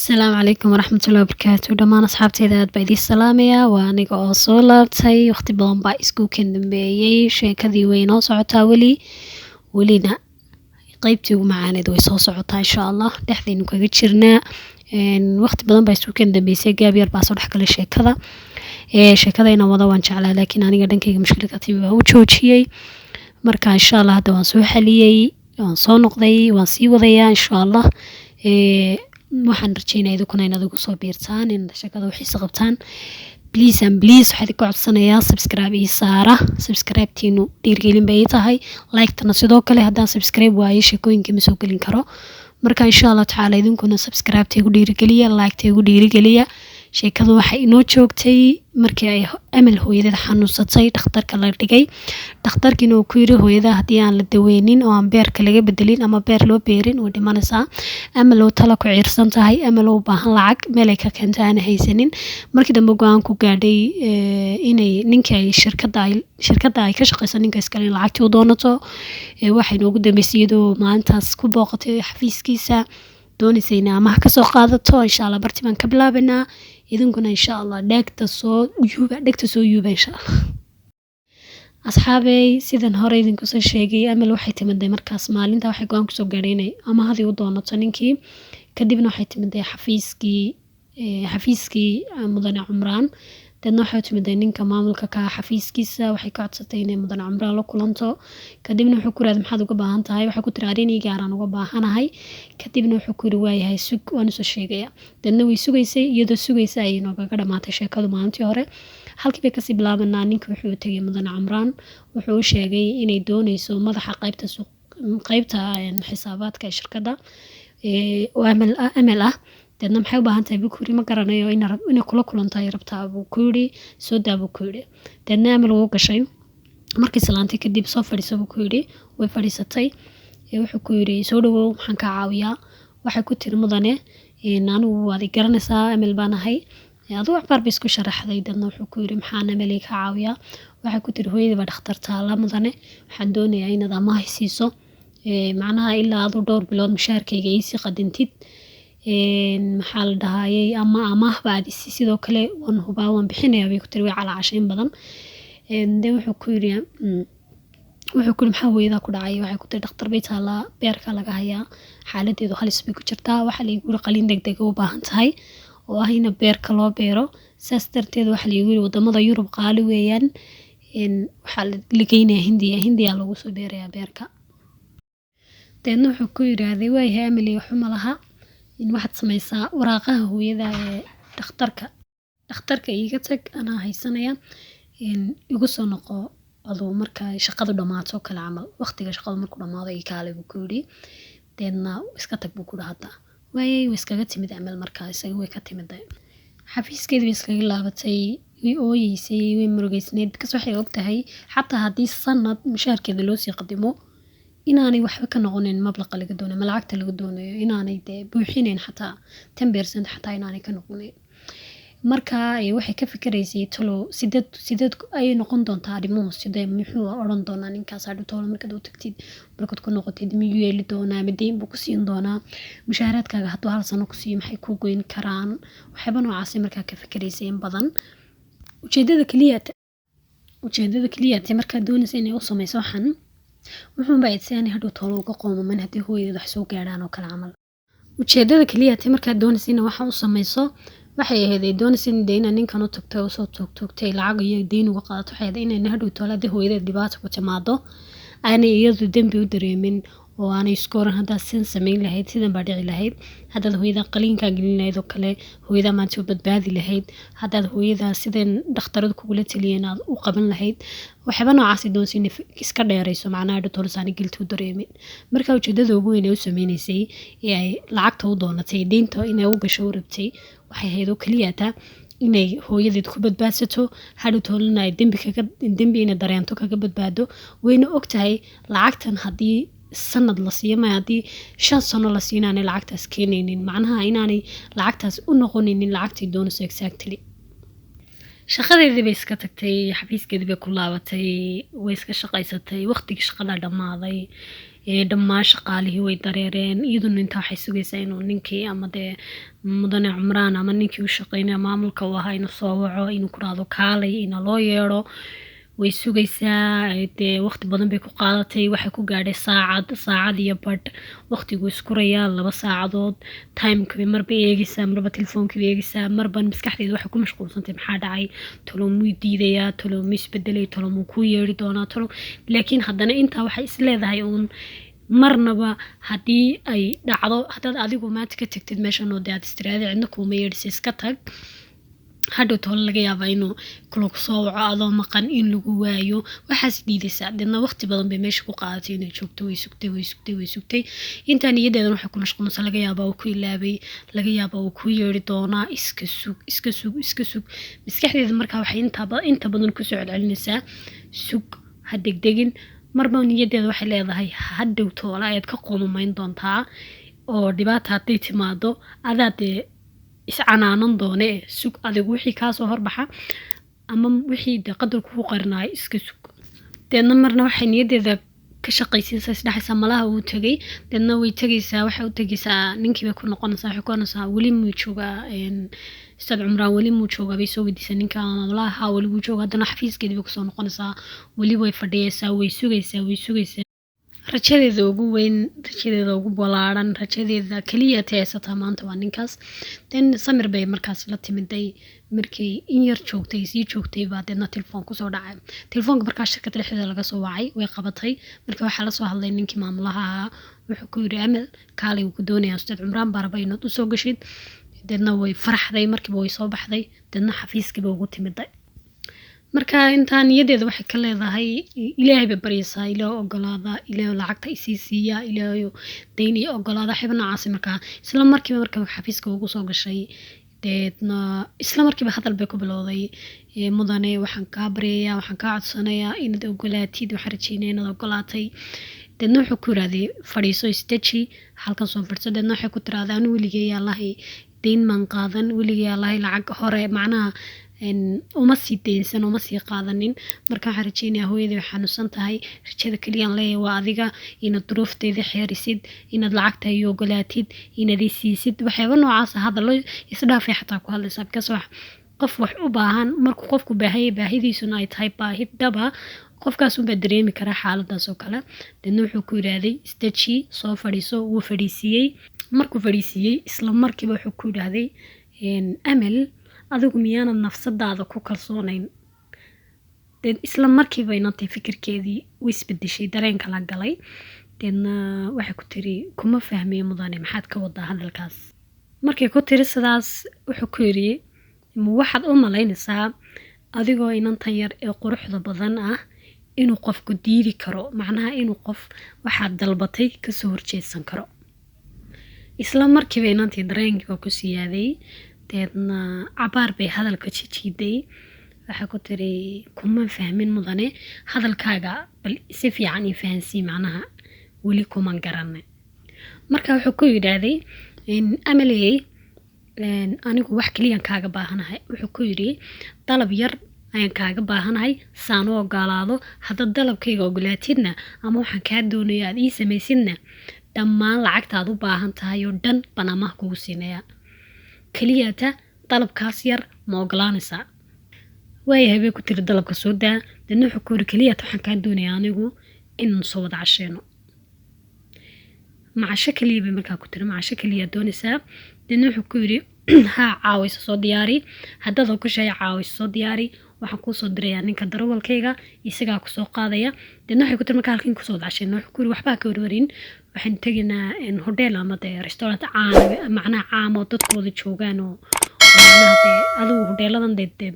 السلام عليكم ورحمة الله وبركاته dhamaan asxaabteyda aad baa idin salaamaya waa aniga oo soo laabtay waqti badan baa isku dambeeyay sheekadii way noo socotaa welina qaybtii ugu macaaneed way soo socotaa insha Allah dhexdeenu kaga jirnaa waqti badan baa isku dambeysay gaab yar baa soo dhexgalay sheekadayna wada waan jeclaa laakiin aniga dhankayga mushkilada tii waa u joojiyay marka insha Allah hadda waan soo xaliyay waan soo noqday waan sii wadayaa insha Allah waxaan rajeynayaa idinku inaad ugu soo biirtaan in shaqada wixii qabtaan please waxaad ku codsanayaa subscribe ii saara subscribe tiinu dhiirgelin bay tahay like tana sidoo kale haddaan subscribe waayo sheekooyinka ma soo gelin karo marka insha Allah taala idinkuna subscribe tiigu dhiirgeliya like tiigu dhiirgeliya sheekadu waxay inoo joogtay markii ay amal hooyadeed xanuunsatay dhakhtarka la dhigay dhakhtarkiina uu ku yiri hooyada hadii aan la daweynin oo aan beerka laga bedelin ama beer loo beerin oo dhimanaysa amal oo tala ku ciirsan tahay amal oo baahan lacag meel ay ka keento aan haysanin markii dambe go'aan ku gaadhay inay ninkii ay shirkadda ay ka shaqeysan ninka iskale lacagtii u doonato waxay noogu dambeysay iyadoo maalintaas ku booqatay xafiiskiisa doonaysayna ama ka soo qaadato insha Allah barti baan ka bilaabanaa idinkuna insha Allah dhagta soo yuuba insha Allah asxaabay sidan hore idinku soo sheegay amal waxay timaday markaas maalinta waxay go'aan ku soo gaadhay ama hadii u doonato ninkii kadibna waxay timaday xafiiskii mudane Cumraan dadna waxay timaday ninka maamulka ka xafiiskiisa waxay ka codsatay inay mudane Cumraan la kulanto kadibna wuxuu ku raad maxaad uga baahan tahay waxa ku tiri arin gaaraan uga baahanahay kadibna wuxuu ku yiri waayahay sug waan soo sheegaya dadna way sugaysay iyadoo sugaysay ay nooga dhamaatay sheekadu maalintii hore halkii bay kasii bilaabanaa ninka wuxuu tagay mudane Cumraan wuxuu sheegay inay doonayso madaxa qaybta xisaabaadka shirkadda oo amal ah dadna maxay u baahan tahay buu ku yiri ma garanayo inay kula kulanto ay rabtaa buu ku yiri soo daabo ku yiri dadna amal uu gashay markii salaantay kadib soo fadhiiso buu ku yiri way fadhiisatay wuxuu ku yiri soo dhawow maxaan ka caawiyaa waxay ku tiri mudane anigu waad garanaysaa amal baan ahay adoo waxbar bay isku sharaxday dadna wuxuu ku yiri maxaan amal ka caawiyaa waxay ku tiri hooyadii baa dhakhtarta la mudane waxaan doonayaa inaad amaah siiso macnaha ilaa aad dhowr bilood mushaarkayga ii sii qadintid maxaa la dhahayay ama amaah baad sidoo kale waan bixinayaa way ku tiri way calaashayn badan wuxuu ku yiri maxaa hooyada ku dhacay waxay ku tiri dhakhtar bay taala beerka laga hayaa xaaladeedu halis bay ku jirtaa waxa la igu qalin degdeg u baahan tahay oo ah in beerka loo beero saas darteed waxa la igu yiri wadamada Yurub qaali weeyaan waxa la geynayaa Hindiya lagu soo beerayaa beerka dadna wuxuu ku yiraahday way amal waxuma laha in waxaad samaysaa waraaqaha hooyada ee dhakhtarka iga tag anaa haysanaya igu soo noqo adoo marka shaqadu dhamaato kala camal waqtiga shaqadu markuu dhamaado ay kaale buu ku yiri dadna iska tag buu ku dhahataa way iskaga timid amal marka isaga way ka timid xafiiskeedii iskaga laabatay way ooyeysay way murugeysneed ka soo waxay ogtahay xataa hadii sanad mushaarkeeda loo sii qadimo inaanay waxba ka noqonin mablaqa laga doonayo lacagta laga doonayo inaanay buuxineen xataa 10% xataa inaanay ka noqonin marka waxay ka fikiraysay talo sidad ay noqon doontaa arrimuhu sidee muxuu oran doonaa ninkaas aad tolo markaad u tagtid markaad ku noqotid miyuu yeeli doonaa mideen buu ku siin doonaa mushaharaadkaaga hadduu hal sano ku siiyo maxay ku goyn karaan waxba noocaas markaa ka fikiraysay in badan ujeedada kaliya markaa doonaysa inay u samayso waxan wuxuu baa idsaani haduu tolo uga qoomaman hadii hooyada wax soo gaaraan oo kala camal ujeedada kaliya markaa doonaysa in waxa u samayso waxay ahayd doonaysa in deena ninkan u tagto oo soo toogtay lacag iyo deyn uga qaadato waxay ahayd inay haduu tolo hadii hooyada dhibaato ku timaado aanay iyadu dambi u dareemin oo aanay iskooran hadaa sin sameyn lahayd sidan baa dhici lahayd hadda hooyada qaliinka gelin lahayd oo kale hooyada maanta badbaadi lahayd hadda hooyada sideen dhakhtaradu kugula taliyeen aad u qaban lahayd waxba noocaas doonaysa in iska dheerayso macnaha hadda tolsaan giltu dareemin marka ujeedada ugu weyn ee u sameynaysay ee ay lacagta u doonatay deynta inay u gasho rabtay waxay ahayd oo kaliya inay hooyadeed ku badbaadsato haduu tolna ay dambi inay dareento kaga badbaado wayna ogtahay lacagtan hadii sanad la siiyo ma hadii 5 sano la siinaanay lacagtaas keenaynin macnaha inaanay lacagtaas u noqonin lacagtii doonayso exactly shaqadeedii bay iska tagtay xafiiskeedii bay ku laabatay way iska shaqaysatay waqtigii shaqada dhamaaday dhammaan shaqaalihii way dareereen iyaduna intaa waxay sugaysaa inuu ninkii ama dee mudane cumraan ama ninkii u shaqeynaya maamulka u ahaa inuu soo waco inuu ku dhahdo kaalay ina loo yeedho way sugaysaa dee waqti badan bay ku qaadatay waxay ku gaadhay saacad iyo badh waqtigu iskurayaa 2 saacadood timeka marba eegaysaa marba telefoonka eegaysaa marba maskaxdeeda waxay ku mashquulsantay maxaa dhacay talo muu diidayaa talo muu isbedelay talo muu ku yeeri doonaa talo laakiin haddana intaa waxay is leedahay uun marnaba haddii ay dhacdo haddaad adigu maanta ka tagtid meeshan oo dee aad istiraada cidna kuuma yeedhisa iska tag hadhow tolo laga yaabaa inuu kula kusoo waco adoo maqan in lagu waayo waxaas dhiidaysaa deedna waqti badan bay meesha ku qaadatay inay joogto way sugtay intaa niyadeedan waxay ku mashquulsan laga yaabaa uu ku ilaabay laga yaabaa uu ku yeeri doonaa iska sug maskaxdeeda markaa waxay inta badan kusoo celcelinaysaa sug ha degdegin marba niyadeeda waxay leedahay hadhow toola ayaad ka qoomamayn doontaa oo dhibaata hadday timaado adaadee iscanaanan doone sug adigu wixii kaasoo horbaxa ama wixii dee qadarku ku qarinaay iska sug deedna marna waxay niyadeeda ka shaqaysiinaysaa isdhexaysaa malaha uu tagay deedna way tagaysaa waxay u tagaysaa ninkiiba ku noqonaysaa waxay ku oranaysaa weli muu joogaa ustaad cumraan weli muu joogaa bay soo weydiisaa ninka malaha weli muu joogaa haddana xafiiskeedii bay kusoo noqonaysaa weli way fadhiyaysaa way sugaysaa rajadeeda ugu weyn rajadeeda ugu balaaran rajadeeda kaliya haysataa maanta waa ninkaas den samir bay markaas la timiday markay in yar joogtay sii joogtay baa deedna telefoon kusoo dhacay telefoonka markaa shirkadda dhexdeeda laga soo wacay way qabatay marka waxaa lasoo hadlay ninkii maamulaha ahaa wuxuu ku yidhi amal kaalay wuu ku doonayaa ustaad cumraan baaraba inaad u soo gashid deedna way faraxday markiiba way soo baxday deedna xafiiskiiba ugu timiday marka intaa niyadeeda waxay ka leedahay ilaahay bay baryaysaa ilaahay ogolaada ilaahay lacagta isii siiya ilaahay dayn iyo ogolaada xib noocaas markaa isla markiiba xafiiska ugu soo gashay deedna isla markiiba hadal bay ku bilowday mudane waxaan kaa baryayaa waxaan kaa codsanayaa inaad ogolaatid waxaan rajeynaya inaad ogolaatay deedna wuxuu ku yidhahday fadhiiso istaji halkan soo fadhiso deedna waxay ku tiraahday anu weligay allahay dayn maan qaadan weligay allahay lacag hore macnaha uma sii daynsan uma sii qaadanin marka waxaan rajeynayaa hooyadii way xanuunsan tahay rajada keliyaan leeyahay waa adiga inaad duruufteeda xeerisid inaad lacagta iyo ogolaatid inaad i siisid waxyaaba noocaas hadallo isdhaafay xataa ku hadlaysaa bikaas qof wax u baahan markuu qofku baahaya baahidiisuna ay tahay baahi dhaba qofkaas unbaa dareemi karaa xaaladaas oo kale deedna wuxuu ku yidhaahday istaji soo fadhiiso wuu fadhiisiiyey markuu fadhiisiiyey isla markiiba wuxuu ku yidhaahday amal adigu miyaanad nafsadaada ku kalsoonayn deed isla markiiba inantay fikirkeedii u isbedeshay dareenka la galay deedna waxay ku tiri kuma fahmiye mudane maxaad ka wadaa hadalkaas markay ku tiri sidaas wuxuu ku yidhi waxaad u malaynaysaa adigoo inantan yar ee quruxda badan ah inuu qofku diidi karo macnaha inuu qof waxaad dalbatay kasoo horjeedsan karo isla markiiba inantii dareenkii waa ku siyaaday deedna cabaar bay hadalka jijiiday waxay ku tiri kuma fahmin mudane hadalkaaga bal si fiican ii fahansii macnaha weli kuma garanay marka wuxuu ku yidhaahday amaley anigu wax keliyaan kaaga baahanahay wuxuu ku yidhi dalab yar ayaan kaaga baahanahay saan u ogolaado haddaad dalabkayga ogolaatidna ama waxaan kaa doonaya aad ii samaysidna dhammaan lacagtaad u baahan tahay oo dhan baan amaah kugu siinayaa keliyata dalabkaas yar ma ogolaanaysaa waayahay bay ku tiri dalabka soo daa deedna wuxuu ku yidhi keliyata waxaan kaa doonayaa anigu inaan soo wada casheeno macasho keliya bay markaa ku tiri macasho keliyaa doonaysaa deedna wuxuu ku yidhi haa caawayso soo diyaari haddaad ogoshahay caawayso soo diyaari waxaan kuu soo dirayaa ninka darawalkayga isagaa ku soo qaadaya deedna waxay ku tiri markaa halkiin kusoo wada casheeno wuxuu ku yidhi waxbaa ka warwarin waxaan tegaynaa hodheel ama dee restaurant macnaha caam oo dadkooda joogaan oo macnaha dee adugu hodheeladan dee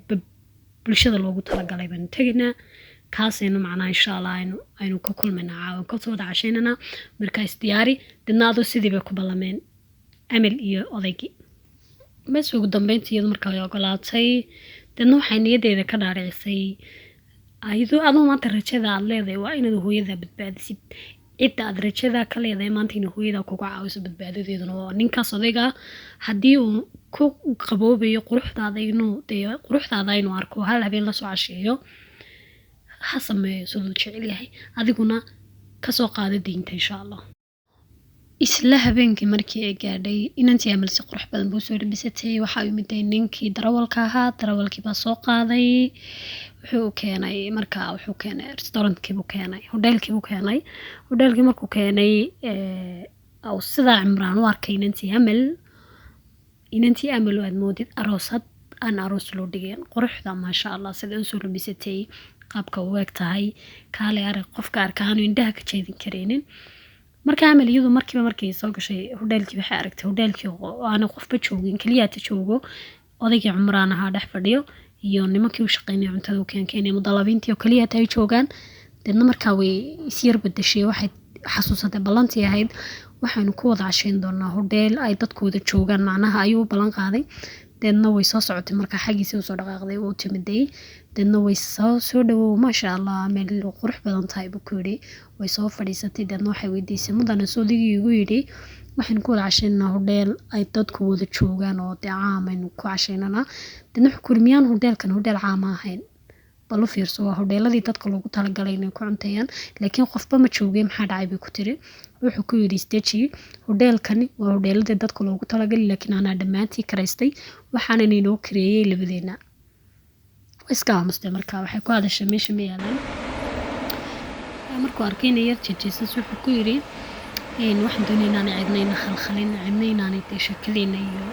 bulshada loogu talagalay baan tegaynaa kaasaynu macnaha insha allah aynu ka kulmaynaa caawan kasoo wada cashaynanaa markaa isdiyaari deedna aduu sidii bay ku ballameen amal iyo odaygii bes ugu dambeyntii iyadu markaa way ogolaatay deedna waxay niyadeeda ka dhaaricisay aduu maanta rajada aad leedahay waa inaad hooyada badbaadisid cidda aad rajada ka leedahay maanta inay hooyada kuga caawiso badbaadadeeduna waa ninkaas odayga haddii uu ku qaboobayo quruxdaada inuu arko hal habeen lasoo casheeyo ha sameeyo siduu jecel yahay adiguna kasoo qaada deynta insha allah. Isla habeenkii markii ay gaadhay inantii Amal si qurux badan buu soo labisatay, waxaa u yimid ninkii darawalka ahaa, darawalkii baa soo qaaday, wuxuu keenay restaurantkii buu keenay, hoteelkii buu keenay, hoteelkii markuu keenay aw sidaa Cimraan u arkay inantii Amal aad moodid aroosad aan aroos loo dhigeen, quruxda maasha allah sida u soo labisatay, qaabka u eg tahay, kaale arag qofka arkaanu indhaha ka jeedin kareenin. marka Amal iyadu markii soo gashay hoteelkii waxay aragtay hoteelkii oo aan qofba joogin, kaliya ta joogo odaygii Cumraan ahaa dhex fadhiyo iyo nimankii u shaqeynayay cuntada u keenay mudalabiintii oo kaliya ay joogaan. dadna markaa way isyar bedeshay, waxay xasuusatay ballantii ahayd waxaanu ku wada cashayn doonaa hoteel ay dadkooda joogaan, macnaha ayuu ballan qaaday. dadna way soo socotay markaa xagiisa u soo dhaqaaqday oo timiday. dadna way soo dhawow maasha allah meel qurux badan tahay buu ku yidhi, way soo fadhiisatay. dadna waxay weydiisay mudane soodigii igu yidhi waxaan ku wada cashaynaa hoteel ay dadku wada joogaan oo dee caam aynu ku cashaynanaa. dadna wuxuu ku yidhi miyaan hoteelkan hoteel caam ahayn, bal u fiirso waa hoteeladii dadka loogu talagalay inay ku cunteeyaan, laakiin qofba ma joogay maxaa dhacay bay ku tiri. wuxuu ku yidhi isteji, hoteelkani waa hoteeladii dadka loogu talagalay laakiin anaa dhammaantii karaystay, waxaanan inoo kareeyay labadeena. iska aamustay markaa waxay ku hadashay meesha ma yaalaan. markuu arkay inay yar jejeesas wuxuu ku yidhi waxaan doonaynaa inaan cidnayna khalkhalin, cidnaynaan sheekadeenna iyo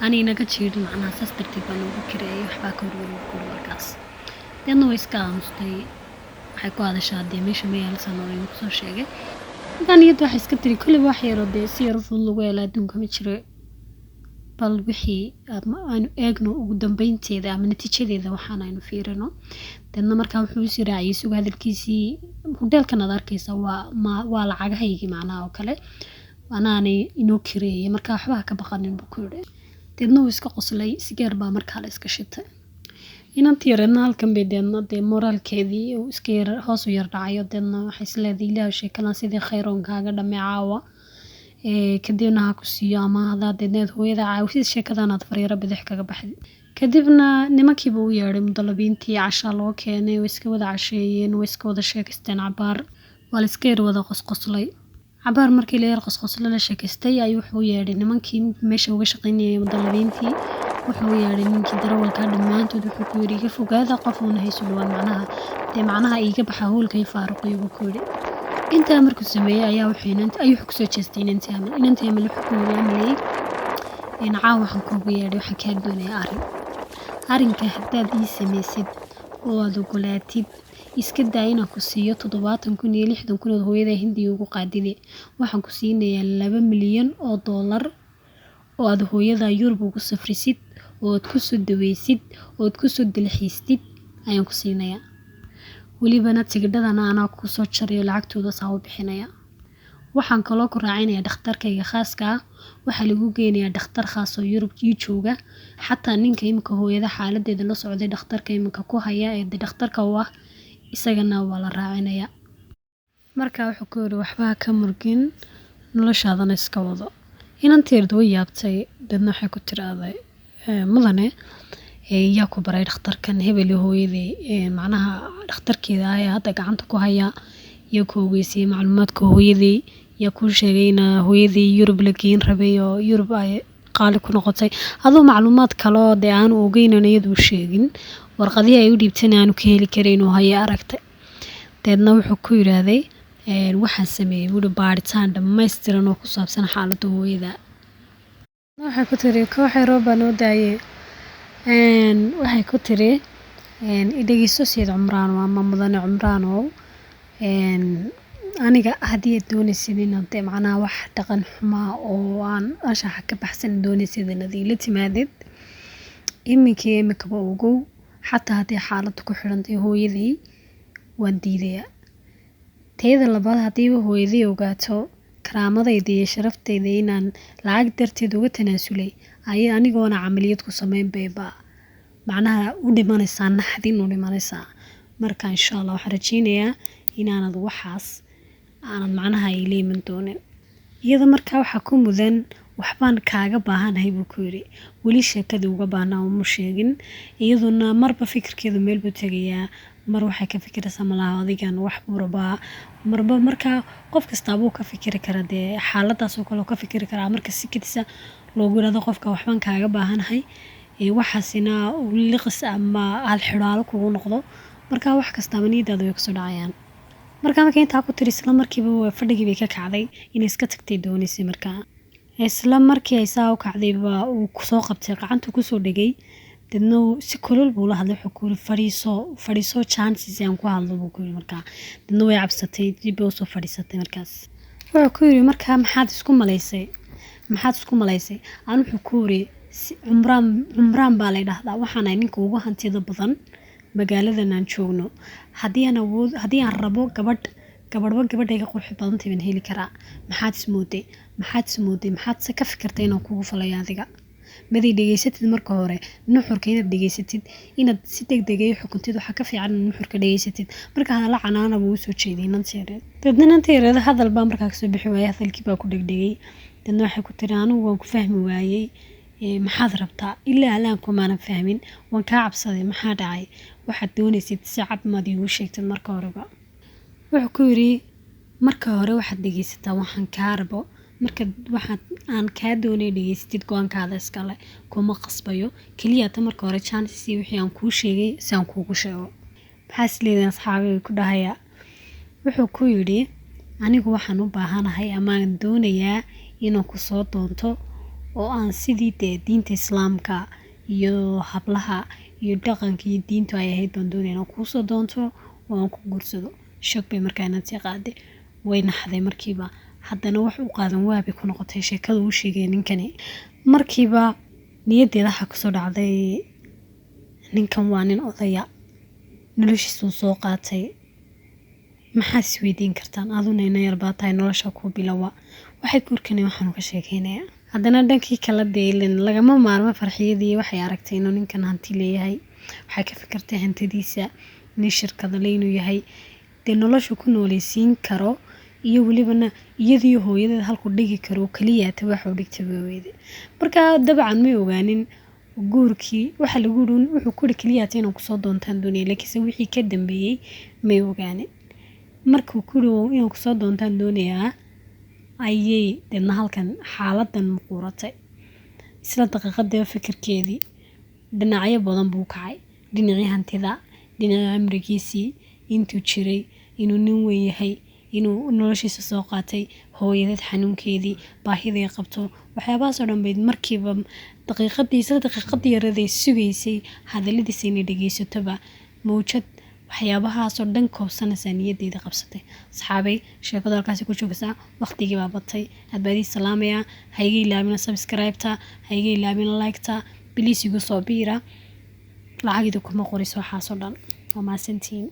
aanay naga jiirin, macnaha saas darteed baan ugu kareeyay, waxbaa ka horweyn markaas. dadna way iska aamustay, waxay ku hadashaa dee meesha ma yaalsan oo inuu kusoo sheegay. markaan iyada waxay iska tiri kulliba wax yaro dee si yar fudud lagu helo adduunka ma jiro, bal wixii aanu eegno ugu dambeynteeda ama natiijadeeda waxaan aynu fiirino. dadna markaa wuxuu is raaciyay suga hadalkiisii, hoteelkan aad arkaysa waa lacagahaygii macnaha oo kale anaanay inoo kareeyay, markaa waxba ka baqanin buu ku yidhi. dadna wuu iska qoslay, sigaar baa markaa la iska shitay. inantii yareedna halkan bay deedna dee moraalkeedii uu iska yar hoos u yar dhacayo. deedna waxay isleedahay ilaahu sheekadan sidii khayronkaaga dhammee caawa, kadibna ha ku siiyo ama hadaa deedneed hooyada caawisid sheekadanaad fariiro bidix kaga baxday. kadibna nimankiiba u yeedhay mudalabiintii, cashaa loo keenay, way iska wada casheeyeen, way iska wada sheekaysteen cabaar, waa la iska yar wada qosqoslay. cabaar markii la yar qosqoslo la sheekaystay ayuu wuxuu yeedhay nimankii meesha uga shaqaynayay mudalabiintii, wuxuu yeedhay ninkii darawalka dhammaantood wuxuu ku yidhi iga fogaada qof uuna hayso dhawaan, macnaha iiga baxa howlka iyo faaruqiyo buu ku yidhi. intaa markuu sameeyey ayuu kusoo jeestay inantii Amal wuxuu ku yidhi Amaley caawa waxaan kuugu yeedhay waxaan kaa doonayaa arrinka haddaad ii samaysid oo aad ogolaatid iska daa inaan ku siiyo 70,000 iyo 60,000 oo hooyada Hindiya ugu qaadide, waxaan ku siinayaa 2 milyan oo dollar oo aad hooyada Yurub ugu safrisid oo aad ku soo daweysid oo aad ku soo dalxiistid ayaan ku siinayaa, welibana tigidhadana anaa ku soo jarayo lacagtooda saa u bixinaya. waxaan kaloo ku raacinayaa dhakhtarkayga khaaska ah, waxaa lagu geynayaa dhakhtar khaas oo Yurub jooga, xataa ninka imika hooyada xaaladeeda la socday dhakhtarka imika ku haya ee dhakhtarka u ah isagana waa la raacinayaa. markaa wuxuu ku yidhi waxbaa ka murgin, noloshaadana iska wado. inanteerdu way yaabtay, dadna waxay ku tiraahday mudane yaa ku baray dhakhtarkan hebel hooyadii, macnaha dhakhtarkeeda ayaa hadda gacanta ku haya, yaa ku ogeysiyey macluumaadka hooyadii, yaa kuu sheegay in hooyadii Yurub la geyn rabay oo Yurub ay qaali ku noqotay, adoo macluumaad kale oo dee aanu ogeynan iyadu sheegin, warqadihii ay u dhiibtayna aanu ka heli karin oo haya aragtay. deedna wuxuu ku yidhaahday waxaan sameeyey wuxuu baaritaan dhammaystiran oo ku saabsan xaaladda hooyada. waxay ku tiri kooxay rooba noo daayay, waxay ku tiri dhegeyso Sayid Cumraan ama mudane Cumraan oo aniga haddii aad doonaysid inaad macnaha wax dhaqan xumaa oo aan anshaxa ka baxsan doonaysid inaad ila timaadid imikaba ogow, xataa haddii xaaladdu ku xidhantay hooyadii waan diidayaa. teeda labaad haddiiba hooyadii ogaato karaamadayda iyo sharaftayda inaan lacag darteed uga tanaasulay ayay anigoona camaliyad ku samayn bayba macnaha u dhimanaysaa, naxdin u dhimanaysaa. marka insha allah waxaan rajeynayaa inaanad waxaas aanad macnaha ila iman doonin. iyada markaa waxaa ku mudan waxbaan kaaga baahanahay buu ku yidhi, weli sheekadii uga baahnaa uma sheegin. iyaduna marba fikirkeedu meel buu tegayaa, mar waxay ka fikiraysaa malaha adigan wax murabaa marba markaa qof kasta buu ka fikiri karaa dee xaaladaas oo kale ka fikiri karaa marka si kadisa loogu yiraahdo qofka waxban kaaga baahanahay waxaasina liqis ama hal xiraalo kugu noqdo marka wax kasta niyadaada way kasoo dhacayaan marka intaa ku tiri isla markiiba fadhigii bay ka kacday inay iska tagtay doonaysay markaa isla markii ay saa u kacday uu kusoo qabtay gacanta kusoo dhigay dadna si kulul buu la hadlay wuxuu ku yiri fadhiiso chances aan ku hadlo buu ku yiri markaa dadna way cabsatay dib u soo fadhiisatay markaas wuxuu ku yiri markaa maxaad isku malaysay aan wuxuu ku yiri cumraan baa la yiraahdaa waxaan ninka ugu hantida badan magaaladan aan joogno haddii aan rabo gabadhayga qurux badan tahay heli karaa maxaad ismooday maxaad ka fikirtay inaan kugu falay adiga maday dhageysatid marka hore nuxurka inaad dhageysatid inaad si degdeg ah xukuntid waxa ka fiican nuxurka dhageysatid marka hadala canaana buu soo jeediyay nanteerada hadal baa markaa kasoo bixi waayay hadalkii baa ku dhegdhegay dadna waxay ku tiri anigu waan ku fahmi waayay maxaad rabtaa ilaa alaan kumaana fahmin waan kaa cabsaday maxaa dhacay waxaad doonaysid si cad maad iigu sheegtid marka horeba wuxuu ku yiri marka hore waxaad dhegeysataa waxaan kaa rabo marka waxaad aan kaa doonay dhageysatid go'aankaada iskale kuma qasbayo kaliya ta marka hore chances wixii aan kuu sheegay si aan kuugu sheego maxaas leedahay asxaabiga ku dhahaya wuxuu ku yiri anigu waxaan u baahanahay ama aan doonayaa inaan ku soo doonto oo aan sidii diinta islaamka iyo hablaha iyo dhaqanka iyo diintu ay ahayd baan doonayaa inaan ku soo doonto oo aan ku guursado shog bay markaana tiqaaday way naxday markiiba haddana wax u qaadan waabay ku noqotay sheekada uu sheegay ninkani markiiba niyadeeda waxa kusoo dhacday ninkan waa nin odaya noloshiisu soo qaatay maxaa isweydiin kartaan aduna ina yar baa tahay nolosha ku bilawa waxay guurkanay waxaan ka sheekeynaya haddana dhankii kala deelin lagama maarmo farxiyadii waxay aragtay inuu ninkan hanti leeyahay waxay ka fikirtay hantidiisa nin shirkada inuu yahay dee nolosha ku noolaysiin karo iyo walibana iyadii hooyadeed halku dhigi karo kaliya ta waxa uu dhigtay weeyde marka dabcan ma ogaanin guurkii waxa lagu yiri wuxuu ku kaliya ta inuu ku soo doontaan doonay laakiin wixii ka dambeeyay ma ogaanin markuu ku yiri inuu ku soo doontaan doonayaa ayay dadna halkan xaaladan muquuratay isla daqiiqada fikirkeedii dhinacyo badan buu kacay dhinacii hantida dhinaca amrigiisii intuu jiray inuu nin weyn yahay inuu noloshiisa soo qaatay hooyadeed xanuunkeedii baahida ay qabto waxyaabahaas oo dhan bay markiiba daqiiqadii yaraday sugaysay hadaladiisa inay dhageysatoba mawjad waxyaabahaas oo dhan koobsanaysa niyadeeda qabsatay asxaabay sheekada halkaas ku joogaysaa waqtigii baa batay hadbaadii salaamaya hayga ilaabina subscribe-ta hayga ilaabina like-ta please igu soo biira lacagida kuma qoriso waxaas oo dhan waa maasantiin